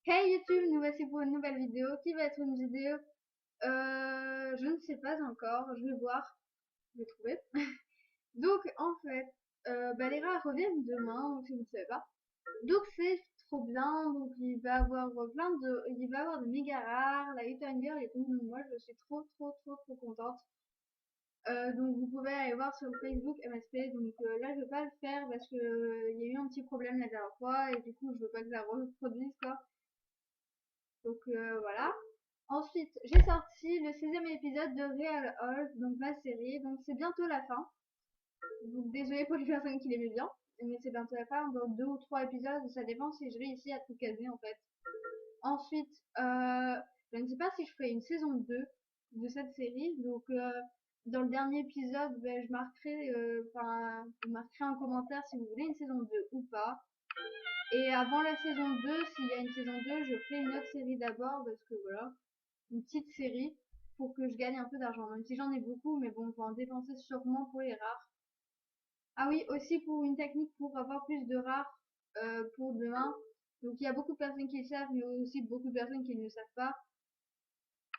Hey YouTube, nous voici pour une nouvelle vidéo qui va être une vidéo, je ne sais pas encore, je vais voir, je vais trouver. Donc en fait, les rats reviennent demain, si vous ne savez pas. Donc c'est trop bien, donc il va avoir il va avoir de méga rares, la Hit Girl et tout, donc moi je suis trop contente. Donc vous pouvez aller voir sur Facebook MSP, donc là je vais pas le faire parce que il y a eu un petit problème la dernière fois et du coup je veux pas que ça reproduise quoi. Donc voilà. Ensuite, j'ai sorti le 16e épisode de Real Old, donc ma série. Donc c'est bientôt la fin. Donc désolé pour les personnes qui l'aimaient bien, mais c'est bientôt la fin. Dans 2 ou 3 épisodes, ça dépend si je réussis à tout caser en fait. Ensuite, je ne sais pas si je ferai une saison 2 de cette série. Donc dans le dernier épisode, je marquerai, vous marquerai un commentaire si vous voulez une saison 2 ou pas. Et avant la saison 2, s'il y a une saison 2, je ferai une autre série d'abord parce que voilà, une petite série pour que je gagne un peu d'argent, même si j'en ai beaucoup, mais bon, je vais en dépenser sûrement pour les rares. Ah oui, aussi pour une technique pour avoir plus de rares pour demain. Donc il y a beaucoup de personnes qui le savent, mais aussi beaucoup de personnes qui ne le savent pas.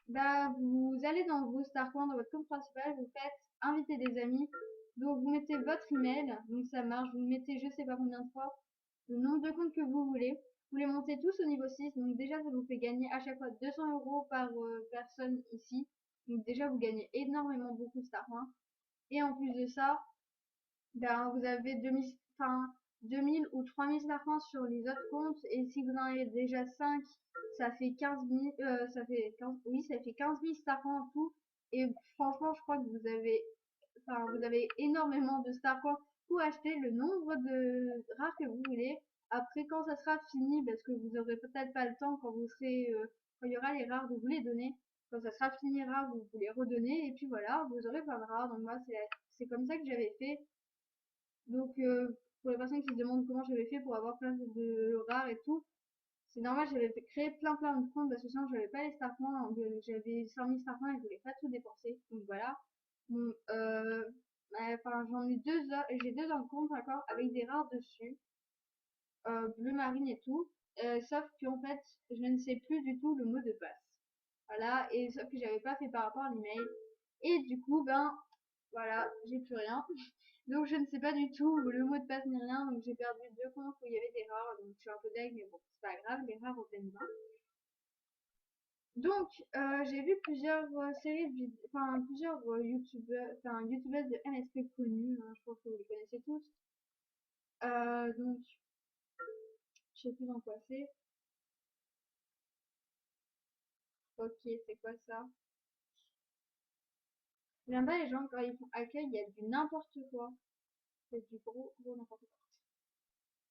Bah, vous allez dans vos Starcoin, dans votre compte principal, vous faites inviter des amis. Donc vous mettez votre email, donc ça marche, vous mettez je sais pas combien de fois le nombre de comptes que vous voulez. Vous les montez tous au niveau 6, donc déjà ça vous fait gagner à chaque fois 200 € par personne ici. Donc déjà vous gagnez énormément beaucoup de Starcoin. Et en plus de ça, ben, vous avez 2000 ou 3000 Starcoins sur les autres comptes. Et si vous en avez déjà 5, ça fait 15 000, ça fait 15, oui, ça fait 15 000 Starcoins en tout. Et franchement, je crois que vous avez énormément de Starcoins pour acheter le nombre de rares que vous voulez. Après, quand ça sera fini, parce que vous aurez peut-être pas le temps quand vous serez, quand il y aura les rares, de vous les donner. Quand ça sera fini rare, vous les redonnez. Et puis voilà, vous aurez plein de rares. Donc moi, c'est comme ça que j'avais fait. Donc, pour les personnes qui se demandent comment j'avais fait pour avoir plein de rares et tout, c'est normal, j'avais créé plein de comptes parce que sinon j'avais pas les starpoints, j'avais 5000 starpoints et je voulais pas tout dépenser. Donc voilà. Bon, j'en ai j'ai deux dans le compte encore avec des rares dessus, bleu marine et tout. Sauf qu'en fait, je ne sais plus du tout le mot de passe. Voilà, et sauf que j'avais pas fait par rapport à l'email. Et du coup, ben, voilà, j'ai plus rien. Donc je ne sais pas du tout le mot de passe ni rien, donc j'ai perdu 2 comptes où il y avait des rares, donc je suis un peu deg, mais bon, c'est pas grave, les rares reviennent bien. Donc j'ai vu plusieurs séries de enfin plusieurs youtubeuses de MSP connues, hein, je pense que vous les connaissez tous. Donc je sais plus dans quoi c'est. Ok, c'est quoi ça? J'aime pas les gens quand ils font accueil, il y a du n'importe quoi. C'est du gros n'importe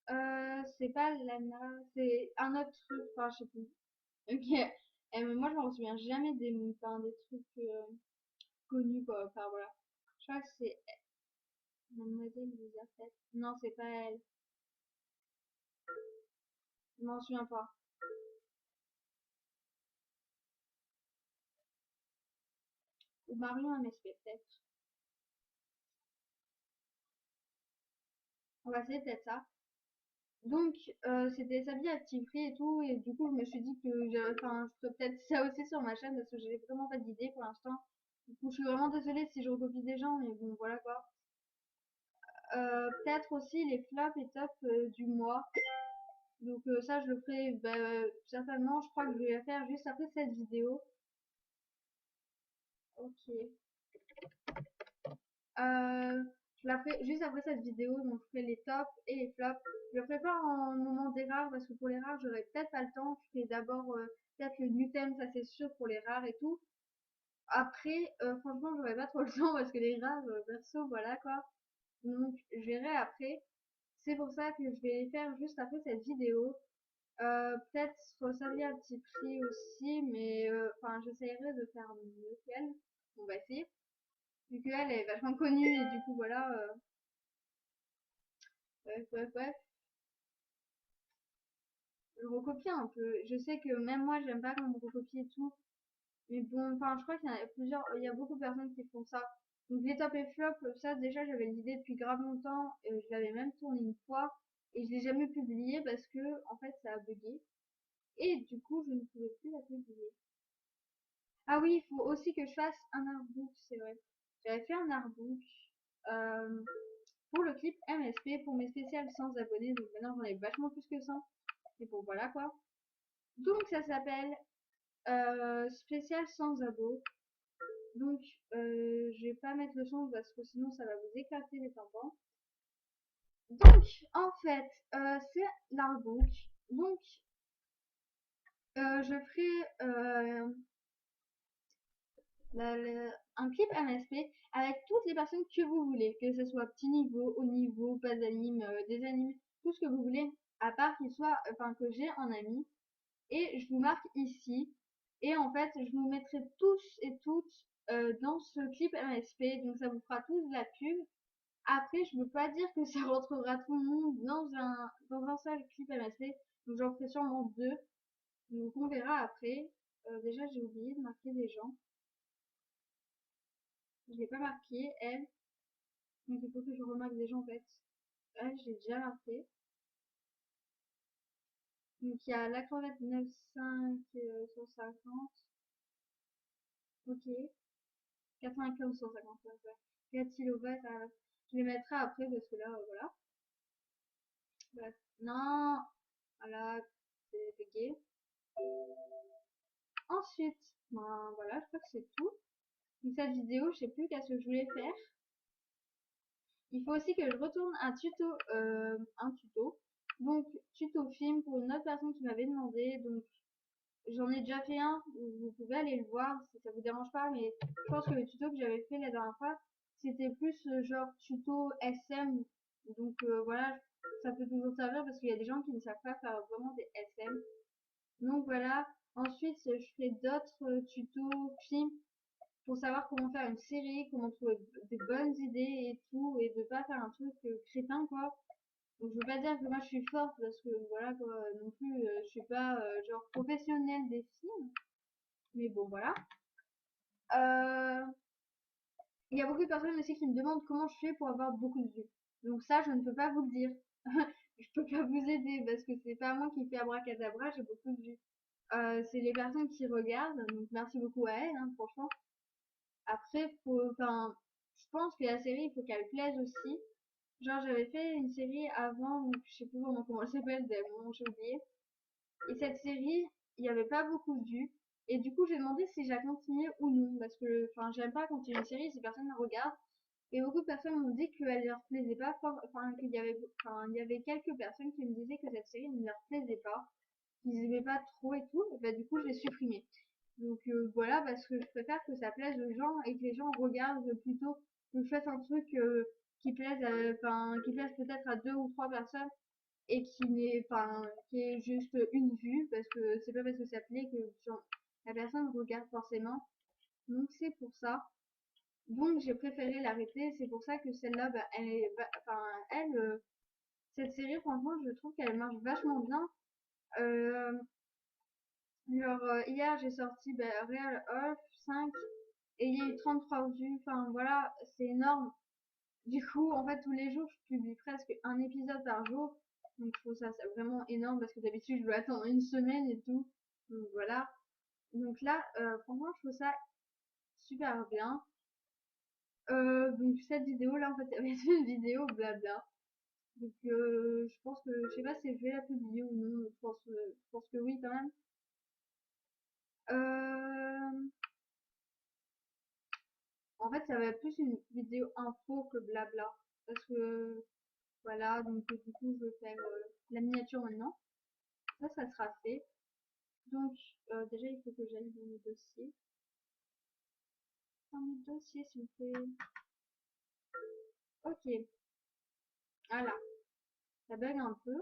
quoi. C'est pas Lana, c'est un autre truc, enfin je sais plus. Ok. Mais moi, je m'en souviens jamais des trucs connus, quoi. Enfin, voilà. Je crois que c'est Mademoiselle Lisa peut-être. Non, c'est pas elle. Je m'en souviens pas. Ou Marion MSP, peut-être. On va essayer peut-être ça. Donc, c'était sa vie à petit prix et tout. Et du coup, je me suis dit que je ferais peut-être ça aussi sur ma chaîne parce que j'ai vraiment pas d'idée pour l'instant. Du coup, je suis vraiment désolée si je recopie des gens, mais bon, voilà quoi. Peut-être aussi les flops et tops du mois. Donc ça, je le ferai certainement. Je crois que je vais la faire juste après cette vidéo. Ok. Euh, je la ferai juste après cette vidéo. Donc je ferai les tops et les flops. Je le ferai pas en moment des rares parce que pour les rares, j'aurai peut-être pas le temps. Je ferai d'abord peut-être le new theme, ça c'est sûr pour les rares et tout. Après, franchement, j'aurai pas trop le temps parce que les rares, perso, voilà quoi. Donc je verrai après. C'est pour ça que je vais les faire juste après cette vidéo. Peut-être Rosalie à petit prix aussi, mais j'essaierai de faire mieux qu'elle. On va essayer. Vu qu'elle est vachement connue et du coup, voilà. Bref. Je recopie un peu. Je sais que même moi, j'aime pas qu'on me recopie et tout. Mais bon, je crois qu'il y en a plusieurs, il y a beaucoup de personnes qui font ça. Donc, les top et flop, ça, déjà, j'avais l'idée depuis grave longtemps. Je l'avais même tourné une fois. Et je l'ai jamais publié parce que, en fait, ça a bugué. et du coup, je ne pouvais plus la publier. Ah oui, il faut aussi que je fasse un artbook, c'est vrai. J'avais fait un artbook euh, pour le clip MSP, pour mes spéciales 100 abonnés, donc maintenant j'en ai vachement plus que 100. Et bon, voilà quoi. Donc ça s'appelle spécial 100 abos. Donc je vais pas mettre le son parce que sinon ça va vous éclater les tympans. Donc en fait, c'est l'artbook. Donc je ferai un clip MSP avec toutes les personnes que vous voulez, que ce soit petit niveau, haut niveau, pas d'anime, des animes, tout ce que vous voulez, à part qu'il soit, enfin que j'ai en ami. Et je vous marque ici. Et en fait, je vous mettrai tous et toutes dans ce clip MSP. Donc ça vous fera tous de la pub. Après, je ne veux pas dire que ça rentrera tout le monde dans un seul clip MSP. Donc j'en ferai sûrement deux. Donc on verra après. Déjà, j'ai oublié de marquer des gens. Je l'ai pas marqué, elle. Donc il faut que je remarque des gens en fait. Elle, j'ai déjà marqué. Donc il y a la crevette 95 150. Ok. 95 150. Ouais. 4 kilowatts. Je les mettrai après parce que là, voilà. Bref. Non. Voilà. C'est bugué. Ensuite, ben voilà, je crois que c'est tout. Donc cette vidéo, je sais plus qu'est-ce que je voulais faire. Il faut aussi que je retourne un tuto. Donc, tuto film pour une autre personne qui m'avait demandé. Donc, j'en ai déjà fait un. Vous pouvez aller le voir si ça vous dérange pas. Mais je pense que le tuto que j'avais fait la dernière fois, c'était plus genre tuto SM. Donc, voilà, ça peut toujours servir parce qu'il y a des gens qui ne savent pas faire vraiment des SM. Donc, voilà. Ensuite, je ferai d'autres tutos films pour savoir comment faire une série, comment trouver des bonnes idées et tout, et de pas faire un truc crétin, quoi. Donc, je veux pas dire que moi je suis forte parce que voilà, quoi, non plus, je suis pas genre professionnelle des films, mais bon, voilà. Euh, Il y a beaucoup de personnes aussi qui me demandent comment je fais pour avoir beaucoup de vues. Donc, ça, je ne peux pas vous le dire. Je peux pas vous aider parce que c'est pas moi qui fais abracadabra, j'ai beaucoup de vues. C'est les personnes qui regardent, donc merci beaucoup à elles, hein, franchement. Après, enfin, je pense que la série, il faut qu'elle plaise aussi. Genre, j'avais fait une série avant, donc je sais plus vraiment comment elle s'appelle, j'ai oublié. Et cette série, il n'y avait pas beaucoup de vues. Et du coup, j'ai demandé si j'ai continué ou non. Parce que, enfin, j'aime pas continuer une série si personne ne regarde. Et beaucoup de personnes m'ont dit qu'elle leur plaisait pas fort, enfin, il y avait quelques personnes qui me disaient que cette série ne leur plaisait pas, qu'ils aimaient pas trop et tout. Et bah, du coup, je l'ai supprimée. Donc voilà, parce que je préfère que ça plaise aux gens et que les gens regardent plutôt que je fasse un truc qui plaise peut-être à deux ou trois personnes et qui est juste une vue, parce que c'est pas parce que ça plaît que la personne regarde forcément. Donc c'est pour ça. Donc j'ai préféré l'arrêter. C'est pour ça que celle-là, bah, cette série, franchement, je trouve qu'elle marche vachement bien. Euh, Genre, hier, j'ai sorti Real Off 5 et il y a eu 33 vues. Enfin, voilà, c'est énorme. Du coup, en fait, tous les jours, je publie presque un épisode par jour. Donc, je trouve ça vraiment énorme parce que d'habitude, je dois attendre une semaine et tout. Donc, voilà. Donc là, franchement, je trouve ça super bien. Donc, cette vidéo-là, en fait, ça va être une vidéo blabla. Donc, je pense que, je sais pas si je vais la publier ou non. Je pense que oui, quand même. Euh, En fait, ça va être plus une vidéo info que blabla. Parce que, voilà, donc du coup, je vais faire la miniature maintenant. Ça sera fait. Donc, déjà, il faut que j'aille dans mes dossiers. Dans mes dossiers, s'il vous plaît. Ok, voilà. Ça bug un peu.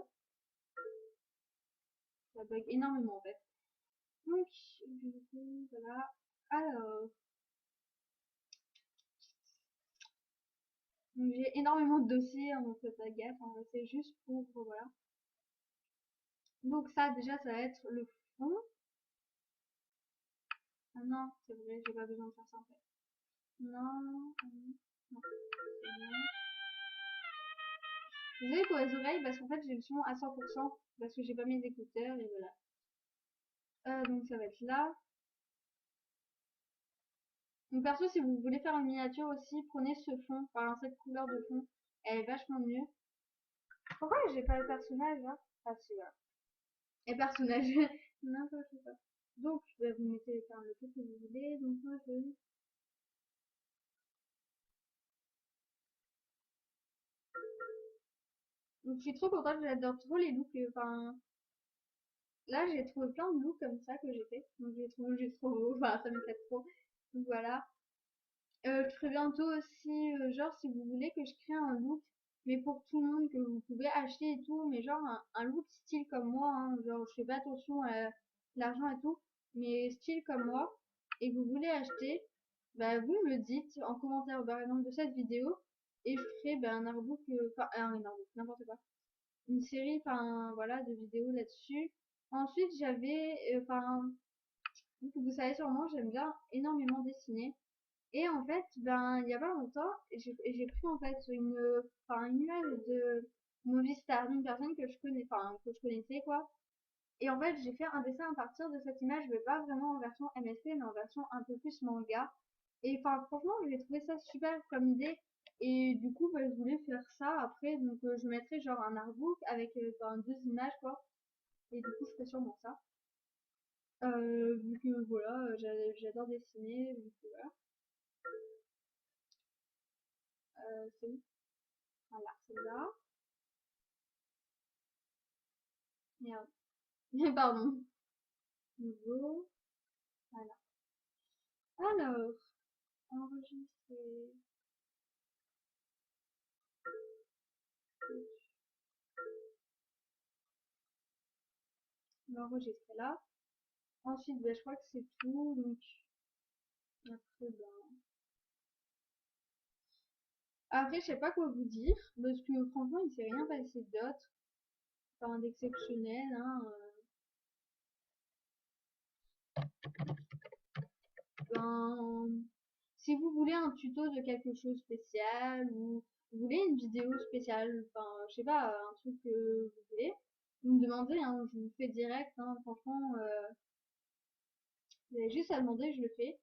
Ça bug énormément, en fait. Donc, du coup, voilà. Alors, donc j'ai énormément de dossiers, hein, donc faites pas gaffe. Hein, c'est juste pour, voilà. Donc ça, déjà, ça va être le fond. Ah non, c'est vrai, j'ai pas besoin de faire ça, en fait. Non, non. Désolée pour les oreilles parce qu'en fait j'ai le son à 100% parce que j'ai pas mes écouteurs et voilà. Donc ça va être là. Donc perso, si vous voulez faire une miniature aussi, prenez ce fond, enfin cette couleur de fond, elle est vachement mieux. Pourquoi j'ai pas le personnage là? Ah si, voilà. Et personnage, n'importe quoi. Donc bah, vous mettez enfin, le truc que vous voulez, donc moi je... Donc je suis trop contente, j'adore trop les looks, enfin... Là j'ai trouvé plein de looks comme ça que j'ai fait, donc j'ai trop, enfin ça m'éclate trop. Donc voilà. Je ferai bientôt aussi, genre si vous voulez que je crée un look, mais pour tout le monde, que vous pouvez acheter et tout, mais genre un look style comme moi, hein, genre je fais pas attention à l'argent et tout, mais style comme moi, et que vous voulez acheter, bah vous me le dites en commentaire par exemple de cette vidéo, et je ferai bah, un artbook, enfin un artbook, n'importe quoi, une série, enfin voilà, de vidéos là-dessus. Ensuite j'avais, enfin, vous savez sûrement, j'aime bien énormément dessiner. Et en fait, ben, il y a pas longtemps, j'ai pris en fait enfin, une image de movie star d'une personne que je connais, enfin, que je connaissais, quoi. Et en fait, j'ai fait un dessin à partir de cette image, mais pas vraiment en version MSP, mais en version un peu plus manga. Et enfin, franchement, j'ai trouvé ça super comme idée. Et du coup, bah, je voulais faire ça après, donc je mettrais genre un artbook avec enfin, deux images, quoi. Et du coup, je ferai sûrement ça. Vu que voilà, j'adore dessiner, donc voilà. C'est où? Voilà, c'est là. Merde. Pardon. Nouveau. Voilà. Alors, enregistrer. L'enregistrer là. Ensuite, ben, je crois que c'est tout. Donc, après, ben... Après, je sais pas quoi vous dire. Parce que franchement, il s'est rien passé d'autre. Enfin, d'exceptionnel. Hein. Ben, si vous voulez un tuto de quelque chose de spécial ou vous voulez une vidéo spéciale, enfin, je sais pas, un truc que vous voulez, vous me demandez, hein, je vous fais direct, hein, franchement, vous avez juste à demander, je le fais.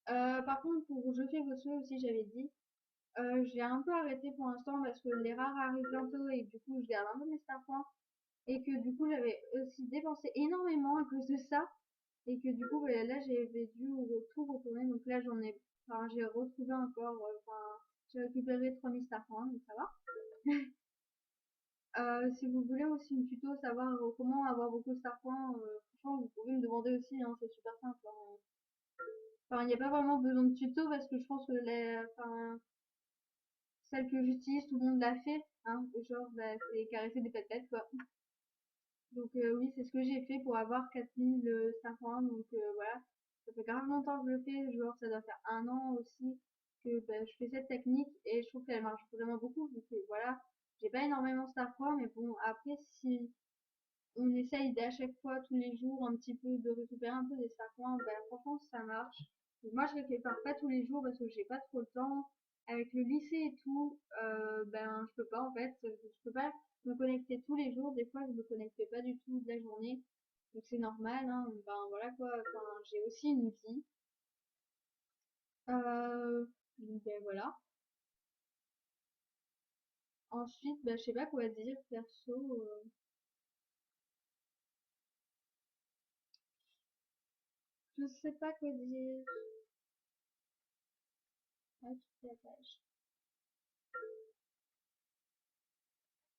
Par contre, pour Je fais vos souhaits aussi, j'avais dit, j'ai un peu arrêté pour l'instant parce que les rares arrivent bientôt et du coup, je garde un peu mes star points et que du coup, j'avais aussi dépensé énormément à cause de ça et que du coup, voilà, là, j'avais dû tout retourner. Donc là, enfin, j'ai retrouvé encore, enfin, j'ai récupéré 3000 star points, donc ça va. Si vous voulez aussi une tuto, savoir comment avoir beaucoup de star points, franchement, vous pouvez me demander aussi, hein, c'est super simple. Hein. Enfin, il n'y a pas vraiment besoin de tuto parce que je pense que enfin, celle que j'utilise, tout le monde l'a fait, hein, genre, bah, c'est caresser des patates, quoi. Donc, oui, c'est ce que j'ai fait pour avoir 4000 star points, donc voilà. Ça fait grave longtemps que je le fais, genre, ça doit faire un an aussi que bah, je fais cette technique et je trouve qu'elle marche vraiment beaucoup, vu que voilà, j'ai pas énormément de star points, mais bon, après, si on essaye d'à chaque fois, tous les jours, un petit peu, de récupérer un peu des star points, ben, franchement, ça marche. Donc, moi, je récupère pas tous les jours parce que j'ai pas trop le temps. Avec le lycée et tout, ben, je peux pas, en fait. Je peux pas me connecter tous les jours. Des fois, je me connecte pas du tout de la journée. Donc, c'est normal, hein. Ben, voilà, quoi. Enfin, j'ai aussi une vie. Donc, ben, voilà. Ensuite, ben, je sais pas quoi dire, perso. Je sais pas quoi dire. Ah, toute la page.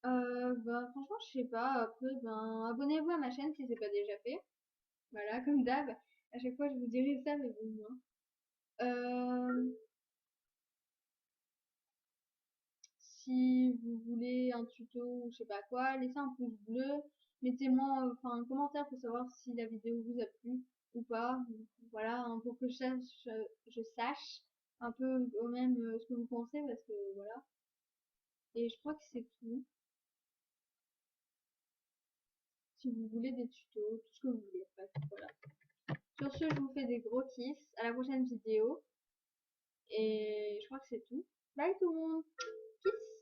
Bah, franchement, je sais pas. Après, ben, abonnez-vous à ma chaîne si c'est pas déjà fait. Voilà, comme d'hab. À chaque fois, je vous dirai ça, mais bon, hein. Euh, Si vous voulez un tuto ou je sais pas quoi, laissez un pouce bleu. Mettez-moi enfin un commentaire pour savoir si la vidéo vous a plu ou pas. Voilà, hein, pour que je sache un peu au même ce que vous pensez parce que voilà. Et je crois que c'est tout. Si vous voulez des tutos, tout ce que vous voulez. Bref, voilà. Sur ce, je vous fais des gros kiss. À la prochaine vidéo. Et je crois que c'est tout. Bye tout le monde. Kiss.